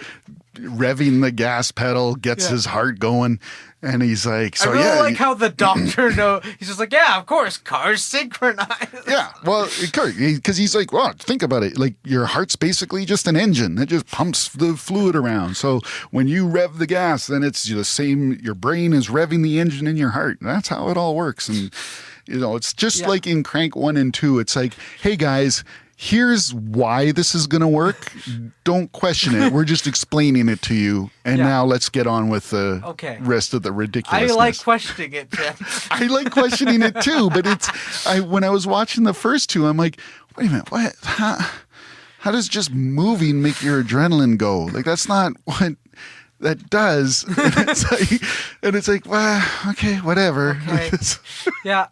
Speaker 4: revving the gas pedal gets his heart going. And he's like,
Speaker 3: I really like how the doctor he's just like, yeah, of course, cars synchronize.
Speaker 4: Yeah, well, because he's like, well, think about it. Like your heart's basically just an engine. It just pumps the fluid around. So when you rev the gas, then it's the same. Your brain is revving the engine in your heart. That's how it all works. And, it's just like in Crank 1 and 2. It's like, hey, guys, here's why this is going to work. Don't question it. We're just explaining it to you. And now let's get on with the rest of the ridiculousness.
Speaker 3: I like questioning it, Tim.
Speaker 4: I like questioning it too. But when I was watching the first two, I'm like, wait a minute, what? How does just moving make your adrenaline go? Like, that's not what that does. And it's like, well, okay, whatever.
Speaker 3: Okay. Yeah.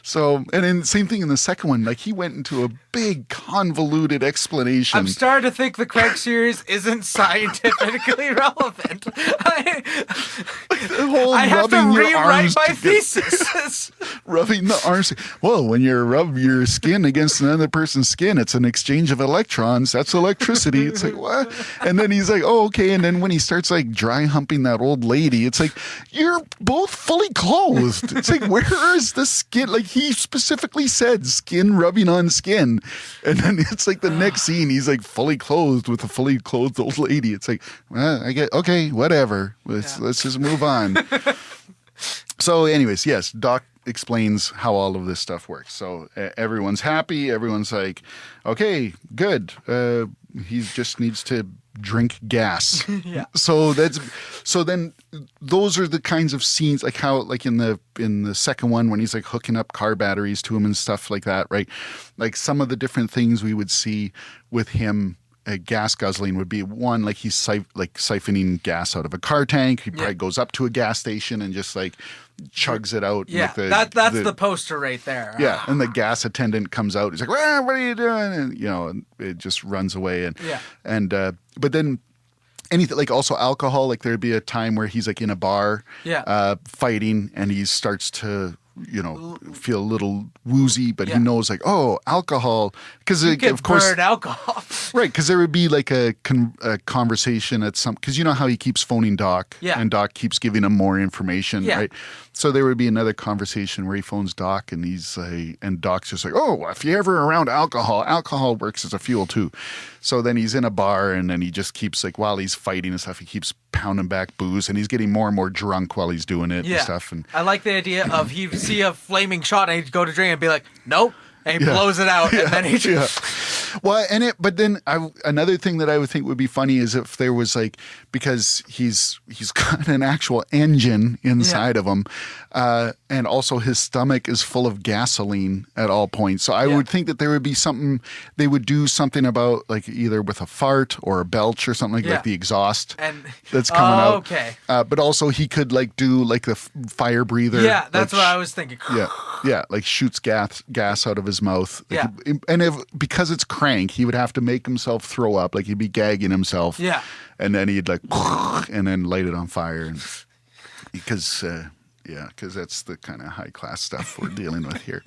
Speaker 4: So, and then same thing in the second one, like he went into a big convoluted explanation.
Speaker 3: I'm starting to think the Craig series isn't scientifically relevant. I have to rewrite my thesis.
Speaker 4: Rubbing the arms. Well, when you rub your skin against another person's skin, it's an exchange of electrons. That's electricity. It's like, what? And then he's like, oh, okay. And then when he starts like dry humping that old lady, it's like, you're both fully clothed. It's like, where is the skin? Like he specifically said skin rubbing on skin. And then it's like the next scene, he's like fully clothed with a fully clothed old lady. It's like, well, I get, okay, whatever. Let's just move on. So anyways, yes, Doc explains how all of this stuff works. So everyone's happy. Everyone's like, okay, good. He just needs to drink gas. Yeah. So then those are the kinds of scenes, like how, like in the second one when he's like hooking up car batteries to him and stuff like that, right? Like some of the different things we would see with him. Gas guzzling would be one, like he's siphoning gas out of a car tank. He probably goes up to a gas station and just like chugs it out.
Speaker 3: Yeah,
Speaker 4: like
Speaker 3: that's the poster right there.
Speaker 4: Yeah, and the gas attendant comes out. He's like, well, "What are you doing?" And and it just runs away. And but then anything like also alcohol. Like there'd be a time where he's like in a bar, fighting, and he starts to feel a little woozy, but he knows like, oh, alcohol, because of course,
Speaker 3: burn alcohol,
Speaker 4: right? Because there would be like a conversation at some, because you know how he keeps phoning Doc, and Doc keeps giving him more information, right? So there would be another conversation where he phones Doc, and he's like, and Doc's just like, oh, if you're ever around alcohol works as a fuel too. So then he's in a bar, and then he just keeps like, while he's fighting and stuff, he keeps pounding back booze, and he's getting more and more drunk while he's doing it and stuff. And
Speaker 3: I like the idea of he'd see a flaming shot and he'd go to drink and be like, nope, and he blows it out, and then he just...
Speaker 4: Well, but then another thing that I would think would be funny is if there was like, because he's got an actual engine inside of him, and also his stomach is full of gasoline at all points. So I would think that there would be something, they would do something about like either with a fart or a belch or something like the exhaust that's coming out.
Speaker 3: Okay.
Speaker 4: But also he could like do like the fire breather.
Speaker 3: Yeah, that's what I was thinking.
Speaker 4: Yeah, like shoots gas out of his mouth. Like, and because it's Crank, he would have to make himself throw up, like he'd be gagging himself. Yeah, and then he'd like, and then light it on fire, and because that's the kind of high class stuff we're dealing with here.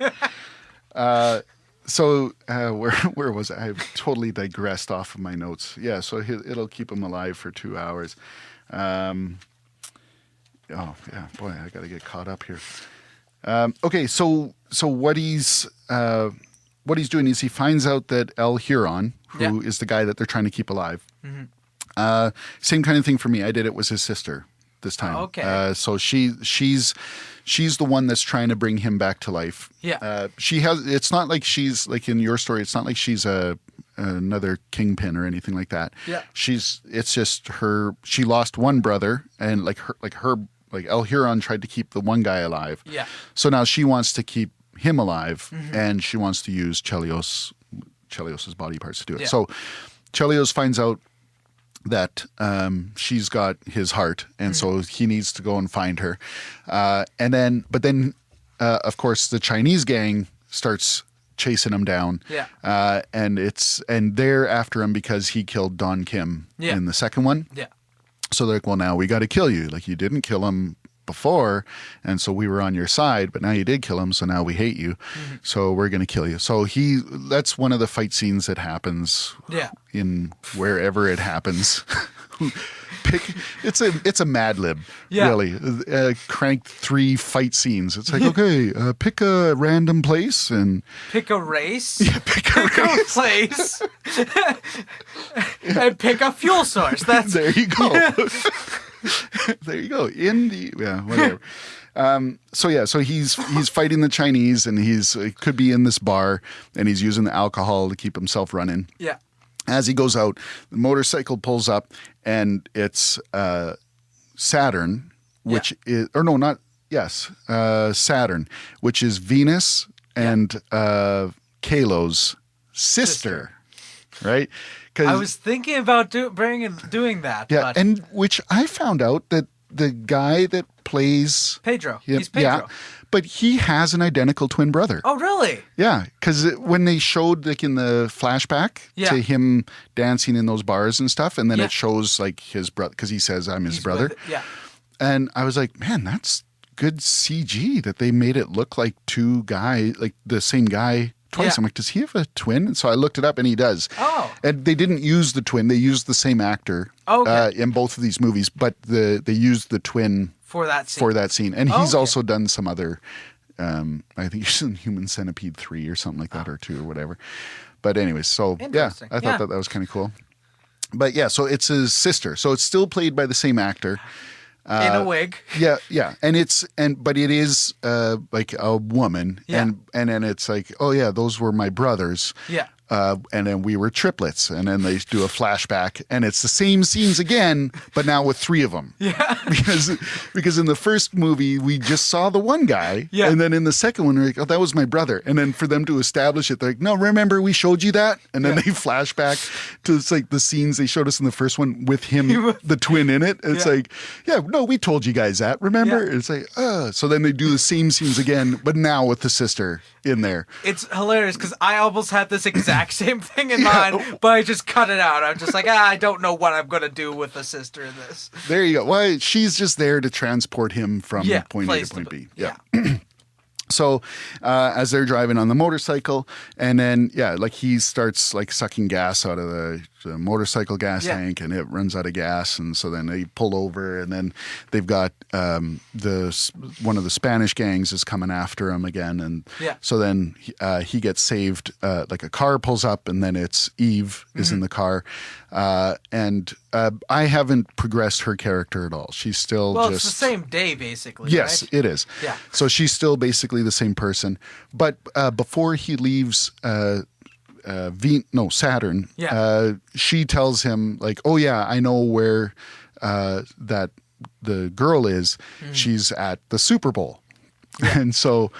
Speaker 4: So where was I? I've totally digressed off of my notes. Yeah, so it'll keep him alive for 2 hours. Oh yeah, boy, I got to get caught up here. Okay, so what he's doing is he finds out that El Huron, who is the guy that they're trying to keep alive. Mm-hmm. Same kind of thing for me. I did it was his sister this time. Okay. So she's the one that's trying to bring him back to life. Yeah. It's not like she's like in your story. It's not like she's another kingpin or anything like that. Yeah. It's just her. She lost one brother, and like El Huron tried to keep the one guy alive. Yeah. So now she wants to keep him alive, and she wants to use Chelios's body parts to do it. Yeah. So Chelios finds out that she's got his heart, and so he needs to go and find her. But then, of course, the Chinese gang starts chasing him down. Yeah. And they're after him because he killed Don Kim in the second one. Yeah. So they're like, well, now we got to kill you. Like, you didn't kill him before, and so we were on your side, but now you did kill him, so now we hate you. Mm-hmm. So we're going to kill you. So that's one of the fight scenes that happens in wherever it happens. It's a Mad Lib, really. Cranked 3 fight scenes. It's like, okay, pick a random place and
Speaker 3: pick a race.
Speaker 4: Yeah, pick a
Speaker 3: place. And pick a fuel source.
Speaker 4: There you go. There you go. Whatever. So he's fighting the Chinese, and he could be in this bar, and he's using the alcohol to keep himself running. Yeah. As he goes out, the motorcycle pulls up, and it's Saturn, Saturn, which is Venus and Kalo's sister, right?
Speaker 3: I was thinking about doing that.
Speaker 4: Yeah, and which I found out that the guy that plays
Speaker 3: Pedro, he's Pedro.
Speaker 4: Yeah, but he has an identical twin brother.
Speaker 3: Oh, really?
Speaker 4: Yeah, because when they showed like in the flashback to him dancing in those bars and stuff, and then it shows like his brother, because he says, I'm his brother. Yeah. And I was like, man, that's good CG that they made it look like two guys, like the same guy twice. Yeah. I'm like, does he have a twin? And so I looked it up, and he does. Oh. And they didn't use the twin. They used the same actor in both of these movies, but they used the twin
Speaker 3: for that scene.
Speaker 4: And he's also done some other, I think he's in Human Centipede 3 or something like that, or 2 or whatever. But anyways, so yeah, I thought that was kind of cool. But yeah, so it's his sister. So it's still played by the same actor.
Speaker 3: In a wig.
Speaker 4: Yeah. But it is like a woman. Yeah. And then it's like, oh yeah, those were my brothers. Yeah. And then we were triplets, and then they do a flashback, and it's the same scenes again, but now with 3 of them. Yeah. Because in the first movie we just saw the one guy, and then in the second one we're like, oh, that was my brother, and then for them to establish it, they're like, no, remember we showed you that, and then they flash back to it's like the scenes they showed us in the first one with him, the twin in it. It's like, yeah, no, we told you guys that. Remember? It's like, so then they do the same scenes again, but now with the sister in there.
Speaker 3: It's hilarious because I almost had this exact same thing in mind, but I just cut it out. I'm just like, I don't know what I'm going to do with the sister in this.
Speaker 4: There you go. Well, she's just there to transport him from point A to point B. Yeah. So as they're driving on the motorcycle, and then like he starts like sucking gas out of the motorcycle gas tank, and it runs out of gas, and so then they pull over, and then they've got one of the Spanish gangs is coming after him again, and so then he gets saved. Like a car pulls up, and then it's Eve is in the car, and I haven't progressed her character at all. She's still
Speaker 3: it's the same day basically.
Speaker 4: Yes,
Speaker 3: right?
Speaker 4: It is. Yeah. So she's still basically the same person, but before he leaves Saturn.
Speaker 3: Yeah.
Speaker 4: She tells him like, "Oh yeah, I know where that the girl is. She's at the Super Bowl." And so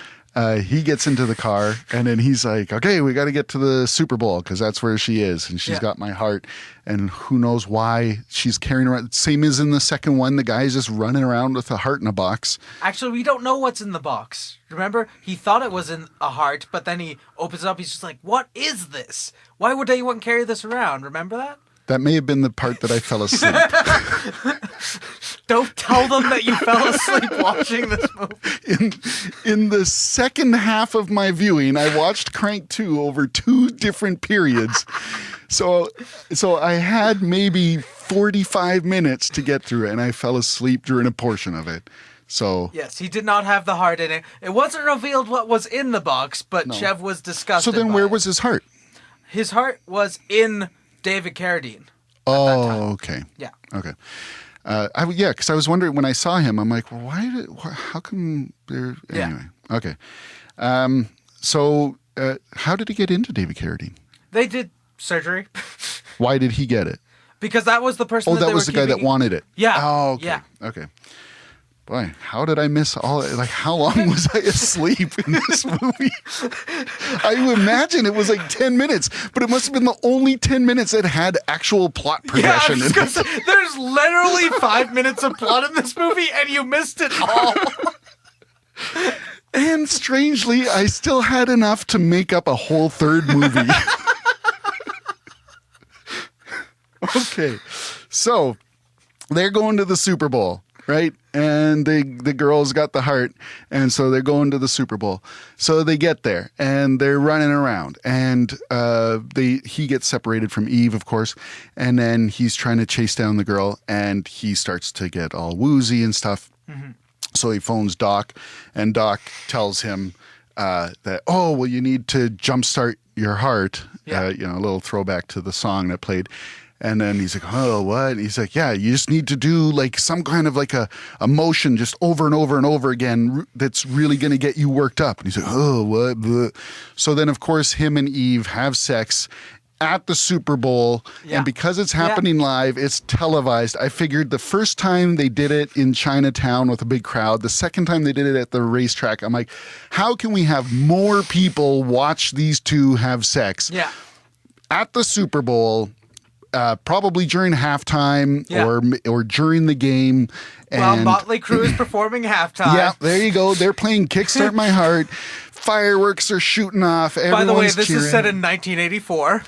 Speaker 4: he gets into the car, and then he's like, "Okay, we got to get to the Super Bowl because that's where she is, and she's got my heart." And who knows why she's carrying around. Same as in the second one, the guy's just running around with a heart in a box.
Speaker 3: Actually, we don't know what's in the box. Remember? He thought it was in a heart, but then he opens it up. He's just like, "What is this? Why would anyone carry this around?" Remember that?
Speaker 4: That may have been the part that I fell asleep.
Speaker 3: Don't tell them that you fell asleep watching this movie.
Speaker 4: In the second half of my viewing, I watched Crank 2 over 2 different periods. So I had maybe 45 minutes to get through it, and I fell asleep during a portion of it. So
Speaker 3: yes, he did not have the heart in it. It wasn't revealed what was in the box, but Chev was disgusted.
Speaker 4: So then
Speaker 3: by
Speaker 4: where
Speaker 3: it.
Speaker 4: was his heart?
Speaker 3: His heart was in David Carradine.
Speaker 4: Oh, okay.
Speaker 3: Yeah.
Speaker 4: Okay. Because I was wondering when I saw him, I'm like, well, how come there? Anyway, okay. So how did he get into David Carradine?
Speaker 3: They did surgery.
Speaker 4: Why did he get it?
Speaker 3: Because that was the person.
Speaker 4: Oh, that was the guy that wanted it.
Speaker 3: Yeah.
Speaker 4: Oh, okay.
Speaker 3: Yeah.
Speaker 4: Okay. Boy, how did I miss all? Like, how long was I asleep in this movie? I would imagine it was like 10 minutes, but it must have been the only 10 minutes that had actual plot progression.
Speaker 3: Yeah, there's literally 5 minutes of plot in this movie, and you missed it all.
Speaker 4: And strangely, I still had enough to make up a whole third movie. Okay, so they're going to the Super Bowl, right? And the girl's got the heart, and so they're going to the Super Bowl. So they get there, and they're running around, and he gets separated from Eve, of course, and then he's trying to chase down the girl, and he starts to get all woozy and stuff. Mm-hmm. So he phones Doc, and Doc tells him that, oh, well, you need to jumpstart your heart.
Speaker 3: Yeah.
Speaker 4: A little throwback to the song that played. And then he's like, oh, what? And he's like, yeah, you just need to do like some kind of like a motion just over and over and over again that's really going to get you worked up. And he's like, oh, what? Blah. So then, of course, him and Eve have sex at the Super Bowl. Yeah. And because it's happening live, it's televised. I figured the first time they did it in Chinatown with a big crowd, the second time they did it at the racetrack, I'm like, how can we have more people watch these two have sex?
Speaker 3: Yeah.
Speaker 4: At the Super Bowl, probably during halftime or during the game.
Speaker 3: Well, Motley Crue is performing halftime.
Speaker 4: Yeah, there you go. They're playing Kickstart My Heart. Fireworks are shooting off.
Speaker 3: By the way, this
Speaker 4: cheering.
Speaker 3: is set in 1984.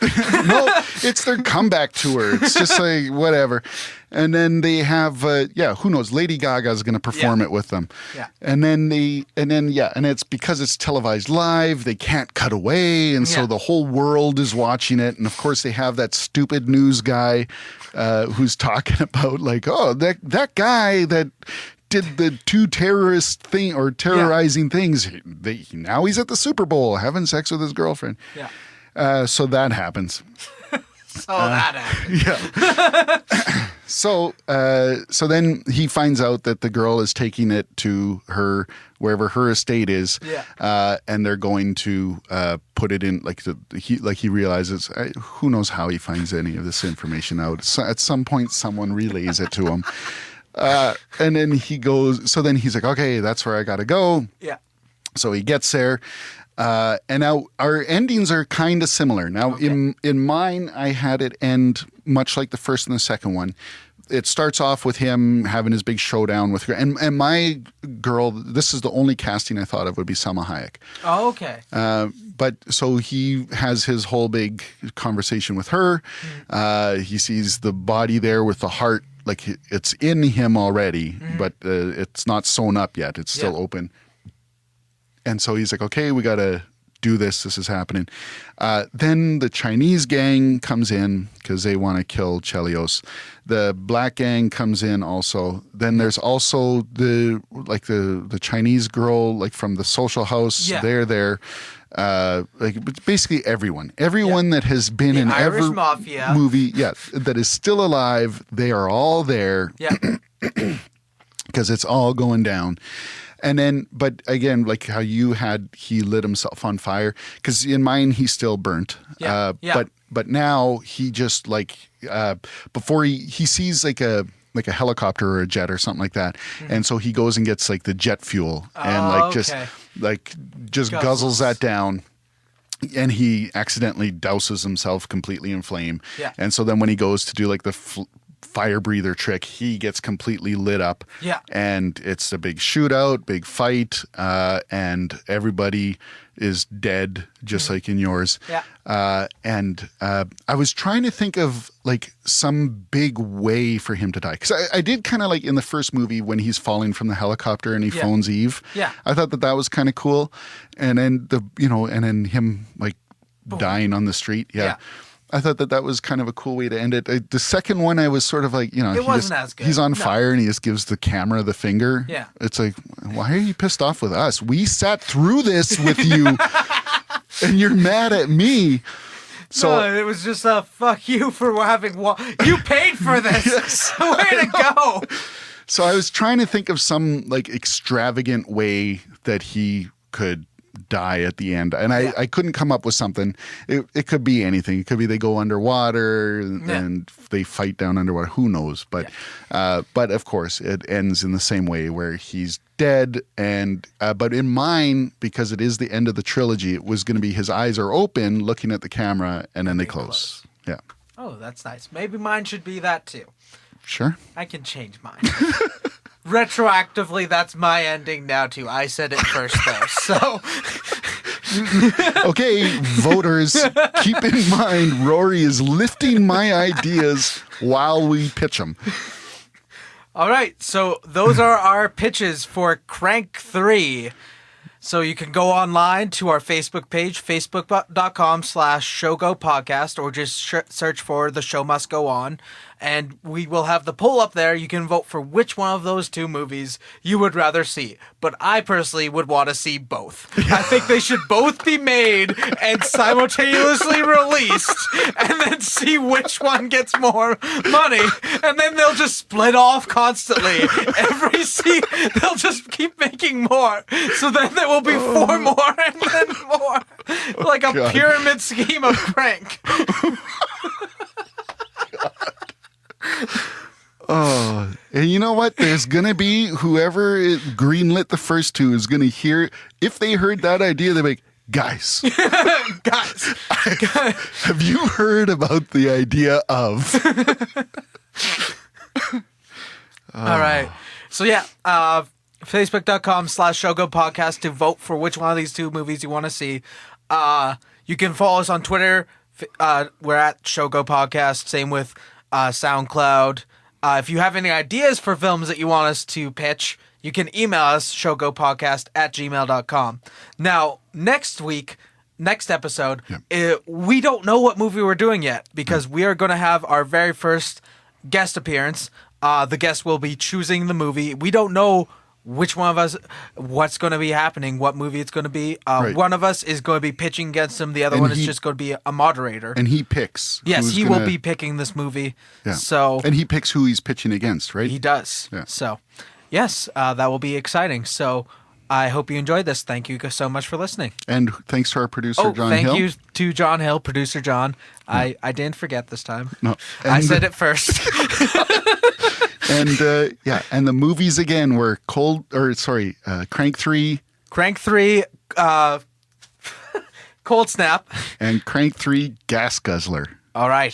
Speaker 4: No, it's their comeback tour. It's just like whatever. And then they have, who knows? Lady Gaga's going to perform it with them.
Speaker 3: Yeah.
Speaker 4: And it's because it's televised live. They can't cut away, and so the whole world is watching it. And of course, they have that stupid news guy who's talking about like, oh, that guy that did the two terrorist thing or terrorizing things. Now he's at the Super Bowl having sex with his girlfriend.
Speaker 3: Yeah.
Speaker 4: So that happens. Yeah. So then he finds out that the girl is taking it to her wherever her estate is.
Speaker 3: Yeah.
Speaker 4: And they're going to put it in he realizes who knows how he finds any of this information out. So at some point, someone relays it to him. And then he goes. So then he's like, okay, that's where I got to go.
Speaker 3: Yeah.
Speaker 4: So he gets there. And now our endings are kind of similar. Now, in mine, I had it end much like the first and the second one. It starts off with him having his big showdown with her. And my girl, this is the only casting I thought of would be Salma Hayek.
Speaker 3: Oh, okay.
Speaker 4: But so he has his whole big conversation with her. He sees the body there with the heart, like it's in him already, but it's not sewn up yet. It's still open. And so he's like, okay, we got to do this. This is happening. Then the Chinese gang comes in because they want to kill Chelios. The black gang comes in also. Then there's also the Chinese girl, like from the Social House. Yeah. They're there. Basically everyone that has been in
Speaker 3: Irish
Speaker 4: every
Speaker 3: Mafia
Speaker 4: movie, that is still alive. They are all there.
Speaker 3: Yeah.
Speaker 4: Because it's all going down. And then, but again, like how he lit himself on fire, because in mine he's still burnt.
Speaker 3: Yeah. Yeah.
Speaker 4: But now he just before he sees like a helicopter or a jet or something like that, and so he goes and gets like the jet fuel and just guzzles that down. And he accidentally douses himself completely in flame.
Speaker 3: Yeah.
Speaker 4: And so then when he goes to do like the fire breather trick, he gets completely lit up.
Speaker 3: Yeah.
Speaker 4: And it's a big shootout, big fight, and everybody is dead, just like in yours.
Speaker 3: Yeah.
Speaker 4: And I was trying to think of like some big way for him to die. Because I did kind of like in the first movie when he's falling from the helicopter and he phones Eve.
Speaker 3: Yeah.
Speaker 4: I thought that was kind of cool. And then and then him like dying on the street. Yeah. I thought that was kind of a cool way to end it. The second one, I was sort of like,
Speaker 3: it wasn't as good.
Speaker 4: He's on fire and he just gives the camera the finger.
Speaker 3: Yeah.
Speaker 4: It's like, why are you pissed off with us? We sat through this with you and you're mad at me. So
Speaker 3: no, it was just a fuck you for having you paid for this.
Speaker 4: Yes.
Speaker 3: Way to go.
Speaker 4: So I was trying to think of some like extravagant way that he could die at the end, and I couldn't come up with something. It could be anything. It could be they go underwater and they fight down underwater. Who knows? But of course it ends in the same way where he's dead. And but in mine, because it is the end of the trilogy, it was going to be his eyes are open looking at the camera and then they close. Yeah.
Speaker 3: Oh, that's nice. Maybe mine should be that too.
Speaker 4: Sure.
Speaker 3: I can change mine. Retroactively, that's my ending now too. I said it first though, so.
Speaker 4: Okay, voters, keep in mind Rory is lifting my ideas while we pitch them.
Speaker 3: All right, so those are our pitches for Crank 3. So you can go online to our Facebook page, facebook.com/ShowGoPodcast, or just search for The Show Must Go On. And we will have the poll up there. You can vote for which one of those two movies you would rather see. But I personally would want to see both. I think they should both be made and simultaneously released, and then see which one gets more money. And then they'll just split off constantly. Every scene, they'll just keep making more. So then there will be 4 more and then more. Like a pyramid scheme of Crank.
Speaker 4: Oh, and you know what? There's gonna be whoever greenlit the first two is gonna hear. If they heard that idea, they're like, guys, have you heard about the idea of?
Speaker 3: All right. So yeah, Facebook.com/ShowGoPodcast to vote for which one of these two movies you want to see. You can follow us on Twitter. We're at ShowGoPodcast. Same with SoundCloud. If you have any ideas for films that you want us to pitch, you can email us, showgopodcast@gmail.com. Now, next episode, we don't know what movie we're doing yet because we are going to have our very first guest appearance. The guest will be choosing the movie. We don't know which one of us, what's going to be happening, what movie it's going to be. One of us is going to be pitching against him. The other one is just going to be a moderator.
Speaker 4: And he picks.
Speaker 3: Yes, he will be picking this movie.
Speaker 4: Yeah.
Speaker 3: So,
Speaker 4: and he picks who he's pitching against, right?
Speaker 3: He does.
Speaker 4: Yeah.
Speaker 3: So, yes, that will be exciting. So, I hope you enjoyed this. Thank you so much for listening.
Speaker 4: And thanks to our producer, John Hill.
Speaker 3: Thank you to John Hill, producer John. I didn't forget this time.
Speaker 4: No.
Speaker 3: I said it first.
Speaker 4: And and the movies again were Crank 3.
Speaker 3: Crank 3, Cold Snap.
Speaker 4: And Crank 3, Gas Guzzler.
Speaker 3: All right.